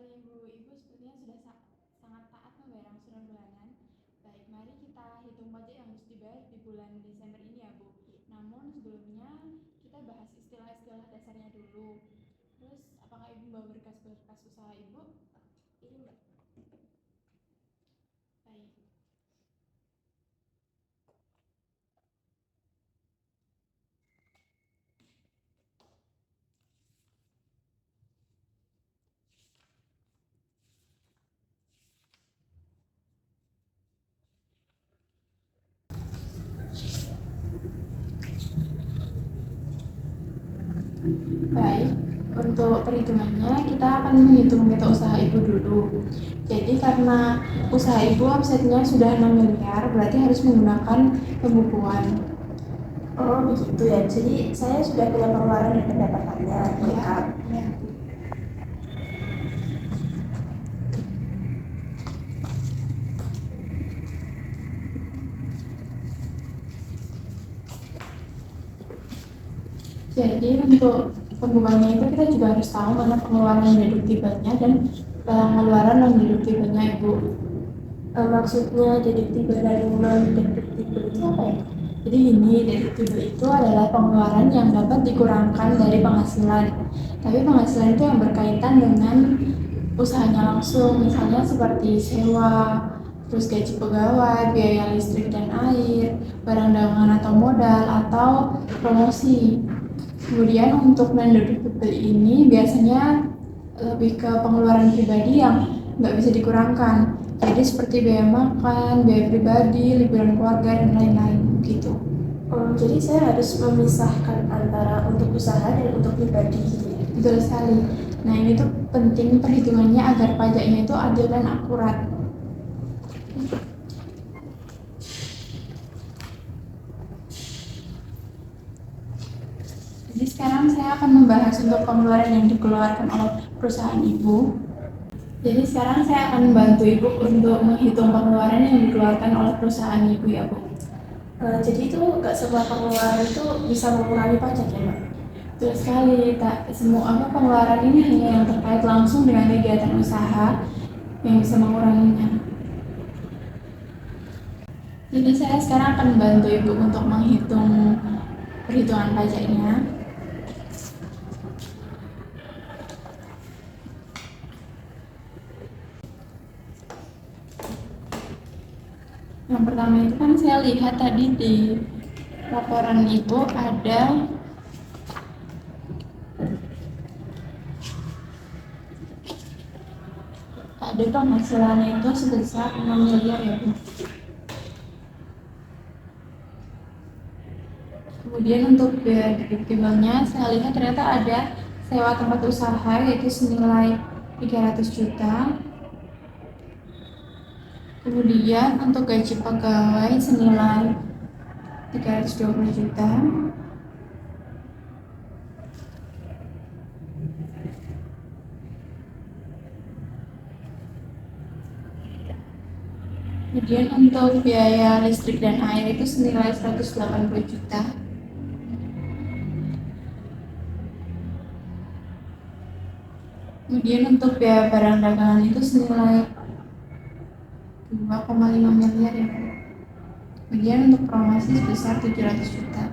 sekali Ibu. Ibu sepertinya sudah sangat taat membayar angsuran bulanan. Baik, mari kita hitung pajak yang harus dibayar di bulan Desember ini ya Bu. Namun sebelumnya kita bahas istilah-istilah dasarnya dulu. Terus apakah Ibu membawa berkas-berkas usaha Ibu? Ini Mbak. Baik. Baik, untuk perhitungannya kita akan menghitung neto usaha Ibu dulu. Jadi karena usaha Ibu omsetnya sudah 6 miliar, berarti harus menggunakan pembukuan. Oh begitu ya, jadi saya sudah punya pengeluaran dan pendapatannya lengkap. Ya. Jadi untuk pembukuannya itu kita juga harus tahu mana pengeluaran deduktibelnya dan pengeluaran non deduktibelnya Ibu. Maksudnya deduktibel dan non deduktibel itu apa ya? Jadi ini deduktibel itu adalah pengeluaran yang dapat dikurangkan dari penghasilan. Tapi penghasilan itu yang berkaitan dengan usahanya langsung, misalnya seperti sewa, terus gaji pegawai, biaya listrik dan air, barang dagangan atau modal, atau promosi. Kemudian untuk non deduktibel ini biasanya lebih ke pengeluaran pribadi yang nggak bisa dikurangkan. Jadi seperti biaya makan, biaya pribadi, liburan keluarga, dan lain-lain gitu. Jadi saya harus memisahkan antara untuk usaha dan untuk pribadi gitu ya? Betul sekali. Nah ini tuh penting perhitungannya agar pajaknya itu adil dan akurat. Jadi sekarang saya akan membahas untuk pengeluaran yang dikeluarkan oleh perusahaan Ibu. Jadi sekarang saya akan membantu Ibu untuk menghitung pengeluaran yang dikeluarkan oleh perusahaan Ibu ya Bu. Jadi itu nggak semua pengeluaran itu bisa mengurangi pajak ya Mbak? Betul sekali, semua pengeluaran ini hanya yang terkait langsung dengan kegiatan usaha yang bisa menguranginya. Jadi saya sekarang akan membantu Ibu untuk menghitung perhitungan pajaknya. Yang pertama itu kan saya lihat tadi di laporan Ibu ada penghasilannya itu sebesar 6 miliar ya Bu. Kemudian untuk biaya deduktibelnya saya lihat ternyata ada sewa tempat usaha yaitu senilai 300 juta. Kemudian untuk gaji pegawai senilai 320 juta. Kemudian untuk biaya listrik dan air itu senilai 180 juta. Kemudian untuk biaya barang dagangan itu senilai 2,5 miliar ya. Kemudian untuk promosi sebesar 700 juta.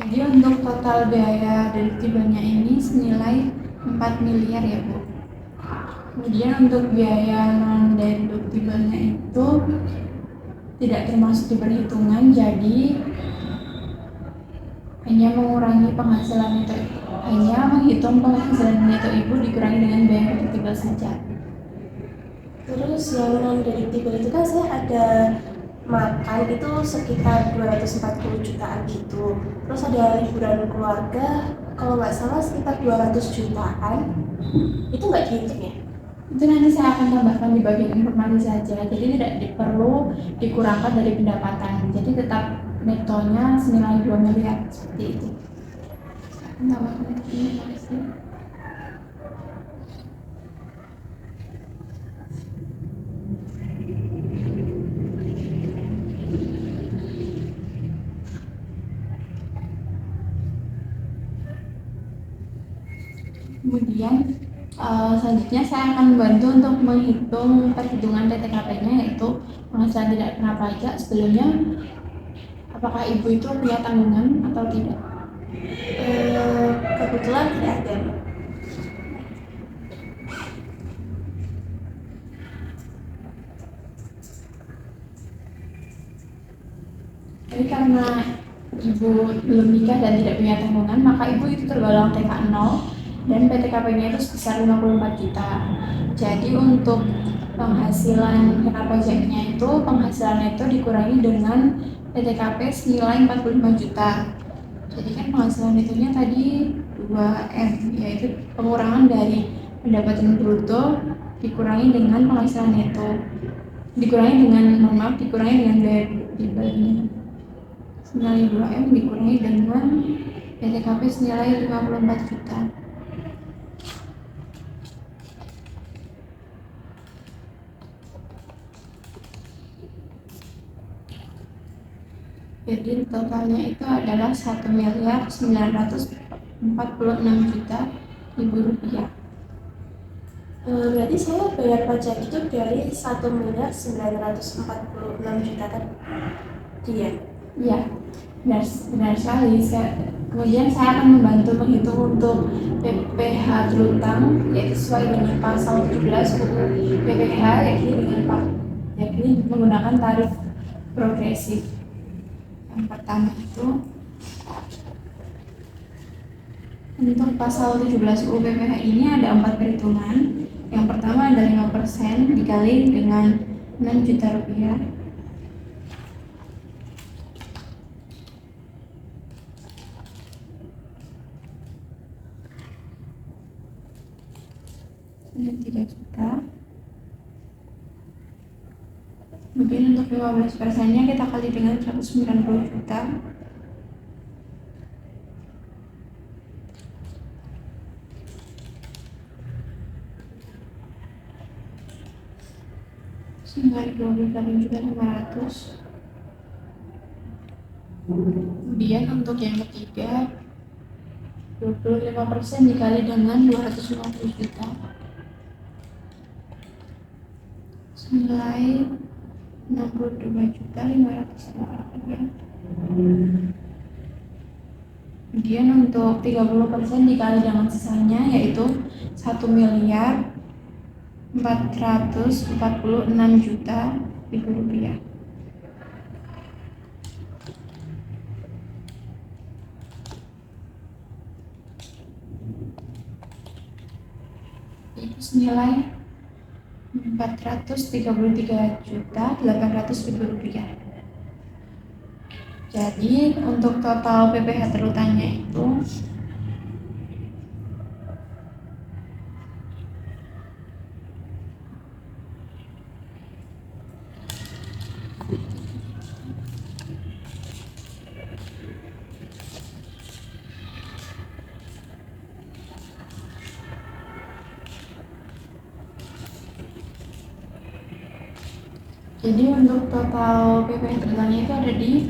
Jadi untuk total biaya deduktibelnya ini senilai 4 miliar ya Bu. Kemudian untuk biaya non deduktibelnya itu tidak termasuk di perhitungan, jadi hanya mengurangi penghasilan neto, hanya menghitung penghasilan neto Ibu dikurangi dengan biaya deduktibel saja. Terus yang non deduktibel itu kan saya ada makan itu sekitar 240 jutaan gitu. Terus ada liburan keluarga, kalau nggak salah sekitar 200 jutaan. Itu nggak dihitung ya? Itu nanti saya akan tambahkan di bagian informasi saja. Jadi tidak perlu dikurangkan dari pendapatan. Jadi tetap netonya senilai 2 miliar seperti itu. Saya akan tambahkan informasi. Kemudian selanjutnya saya akan membantu untuk menghitung perhitungan TTKP-nya, yaitu penghasilan tidak kena pajak. Sebelumnya, apakah ibu itu punya tanggungan atau tidak? Kebetulan tidak ada. Jadi karena ibu belum nikah dan tidak punya tanggungan, maka ibu itu tergolong TK 0 dan PTKP-nya itu sebesar 54 juta. Jadi untuk penghasilan kena pajaknya itu, penghasilannya itu dikurangi dengan PTKP senilai 45 juta. Jadi kan penghasilan itunya tadi 2M, yaitu pengurangan dari pendapatan bruto dikurangi dengan penghasilan neto. Dikurangi dengan biaya pribadi senilai 2M dikurangi dengan PTKP senilai 54 juta. Jadi totalnya itu adalah 1.946.000.000 rupiah. Berarti saya bayar pajak itu dari 1.946.000.000 tadi ya? Iya, benar sekali. Kemudian saya akan membantu menghitung untuk PPh terutang, yaitu sesuai dengan pasal 17 UU PPh, yakni menggunakan tarif progresif. Yang pertama itu untuk pasal 17 UU PPh ini ada 4 perhitungan. Yang pertama ada 5% dikali dengan 6 juta rupiah. Ini 3 juta. Kemudian untuk 15%-nya kita kali dengan 190 juta. Senilai 28.500.000. Kemudian untuk yang ketiga 25% dikali dengan 250 juta senilai 62.500.000. Kemudian untuk 30% dikali dengan sisanya, yaitu 1.446.000.000 rupiah. Itu senilai 433.800.000 rupiah. Jadi untuk total PPh terutangnya itu untuk total PPh terutangnya itu ada di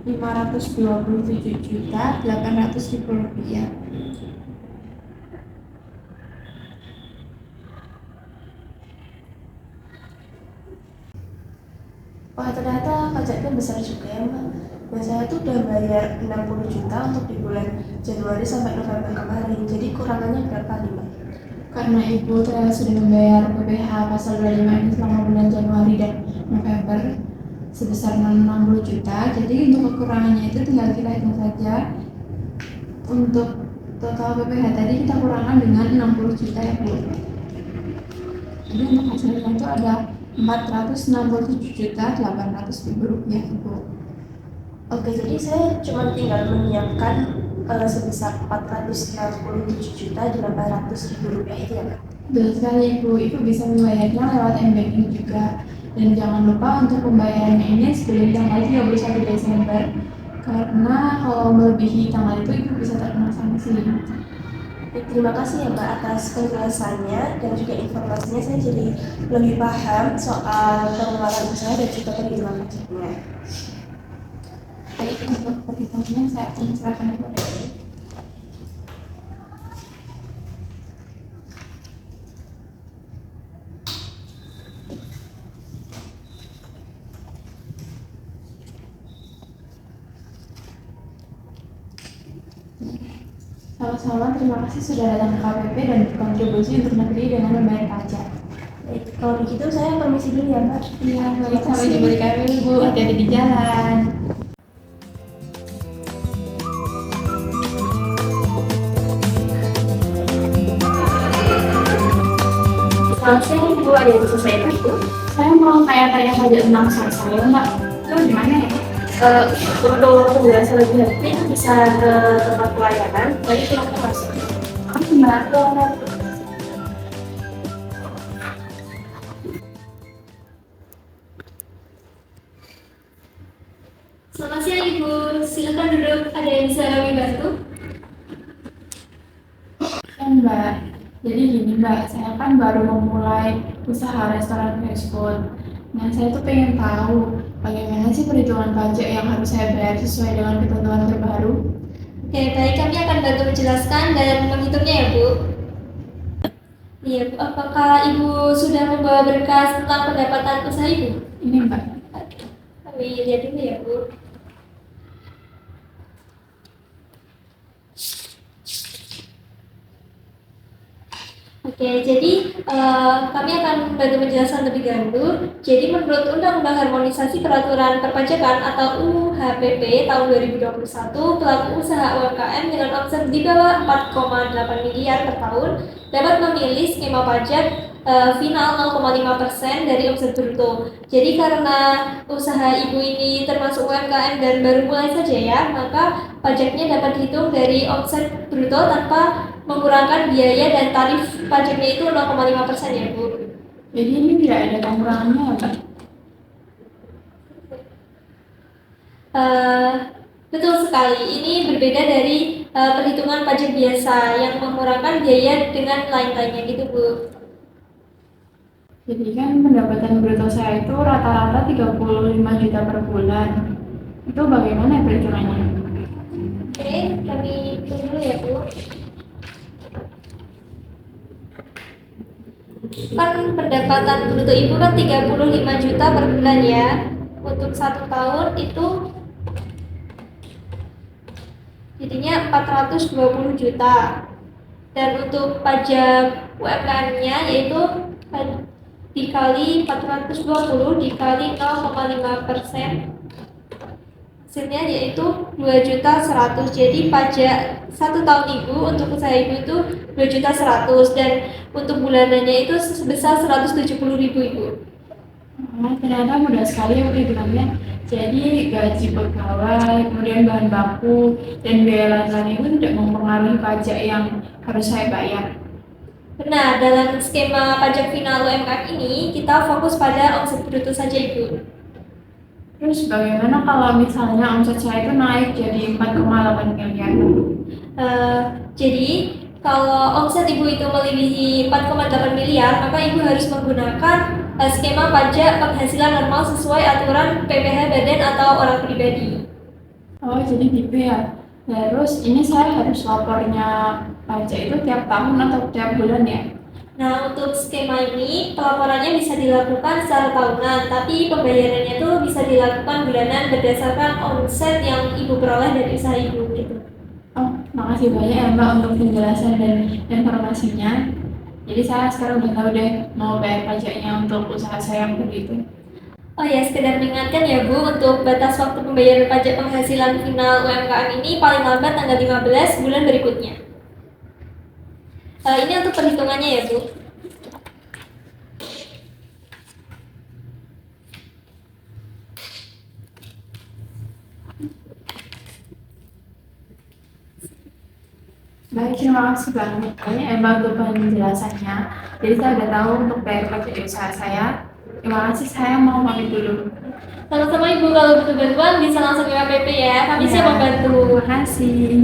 527.800.000 rupiah. Wah, ternyata pajaknya besar juga ya, Mbak. Dan saya tuh udah bayar 60 juta untuk di bulan Januari sampai November kemarin. Jadi kurangannya berapa nih, Mbak? Karena ibu sudah membayar PPh pasal 25 ini selama bulan Januari dan November sebesar 60 juta, jadi untuk kekurangannya itu tinggal kita hitung saja. Untuk total PPh tadi kita kurangkan dengan 60 juta ya Bu. Jadi untuk hasilnya itu ada 467.800.000 rupiah Ibu. Oke, jadi saya cuma tinggal menyiapkan sebesar 467.800.000 rupiah itu ya, Mbak? Betul sekali Ibu bisa membayarnya lewat m-banking juga. Dan jangan lupa untuk pembayarannya ini sebelum tanggal 31 Desember. Karena kalau melebihi tanggal itu Ibu bisa terkena sanksi. Terima kasih ya Mbak atas penjelasannya dan juga informasinya. Saya jadi lebih paham soal pengeluaran usaha dan juga perhitungan pajaknya. Baik, untuk perhitungannya saya akan serahkan kepada Ibu. Sama-sama, terima kasih sudah datang ke KPP dan berkontribusi untuk negeri dengan membayar pajak. Baik, kalau begitu saya permisi dulu ya Mbak. Iya, baik, sampai jumpa di KPP Bu, hati-hati di jalan. Selamat siang Ibu, ada yang bisa saya bantu? Saya mau tanya-tanya saja tentang usaha saya, Mbak. Itu gimana ya? Untuk penjelasan lebih lanjut bisa ke tempat pelayanan. Baik, silakan masuk. Mbak, Selamat siang Ibu, silakan duduk. Ada yang bisa kami bantu? kan Mbak, jadi gini Mbak, saya kan baru memulai usaha restoran fast food. Nah, saya tuh pengen tahu bagaimana sih perhitungan pajak yang harus saya bayar sesuai dengan ketentuan terbaru. Oke, baik, kami akan bantu menjelaskan dan menghitungnya ya Bu. Iya Bu, apakah Ibu sudah membawa berkas tentang pendapatan usaha Ibu? Ini Mbak. Kami lihat dulu ya Bu. Oke, jadi kami akan bantu menjelaskan lebih dahulu. Jadi menurut Undang-Undang Harmonisasi Peraturan Perpajakan atau UHPP tahun 2021, pelaku usaha UMKM dengan omset di bawah 4,8 miliar per tahun dapat memilih skema pajak final 0,5% dari omset bruto. Jadi karena usaha Ibu ini termasuk UMKM dan baru mulai saja ya, maka pajaknya dapat dihitung dari omset bruto tanpa mengurangi biaya dan tarif pajaknya itu 0,5% ya Bu. Jadi ini tidak ada pengurangannya ya Mbak? Betul sekali, ini berbeda dari perhitungan pajak biasa yang mengurangi biaya dengan lain-lainnya gitu Bu. Jadi kan pendapatan bruto saya itu rata-rata 35 juta per bulan. Itu bagaimana ya perhitungannya? Oke, kami hitung dulu ya Bu. Kan pendapatan bruto Ibu kan 35 juta per bulan ya. Untuk 1 tahun itu jadinya 420 juta. Dan untuk pajak UMKM-nya yaitu dikali 420 dikali 0,5%, hasilnya yaitu 2.100.000. Jadi pajak 1 tahun Ibu untuk usaha Ibu itu 2.100.000 dan untuk bulanannya itu sebesar 170.000 Ibu. Ternyata mudah sekali ya perhitungannya. Jadi gaji pegawai, kemudian bahan baku, dan biaya lain-lain itu tidak mempengaruhi pajak yang harus saya bayar. Benar, dalam skema pajak final UMKM ini kita fokus pada omset bruto saja Ibu. Terus bagaimana kalau misalnya omset saya itu naik jadi 4,8 miliar? Jadi kalau omset Ibu itu melebihi 4,8 miliar, maka Ibu harus menggunakan skema pajak penghasilan normal sesuai aturan PPh badan atau orang pribadi. Oh, jadi gitu ya. Terus ini saya harus lapornya pajak itu tiap tahun atau tiap bulan ya? Nah, untuk skema ini pelaporannya bisa dilakukan secara tahunan, tapi pembayarannya itu bisa dilakukan bulanan berdasarkan omset yang Ibu peroleh dari usaha Ibu gitu. Oh, makasih banyak ya Mbak untuk penjelasan dan informasinya. Jadi saya sekarang udah tahu deh mau bayar pajaknya untuk usaha saya yang begitu. Oh ya, sekedar mengingatkan ya Bu, untuk batas waktu pembayaran pajak penghasilan final UMKM ini paling lambat tanggal 15 bulan berikutnya. Ini untuk perhitungannya ya Bu. Baik, terima kasih banget. Banyak ya Mbak untuk penjelasannya. Jadi saya udah tahu untuk bayar pajak usaha saya. Terima kasih, saya mau pamit dulu. Sama-sama Ibu, kalau butuh bantuan bisa langsung ke KPP ya. Kami siap Ya, membantu. terima kasih.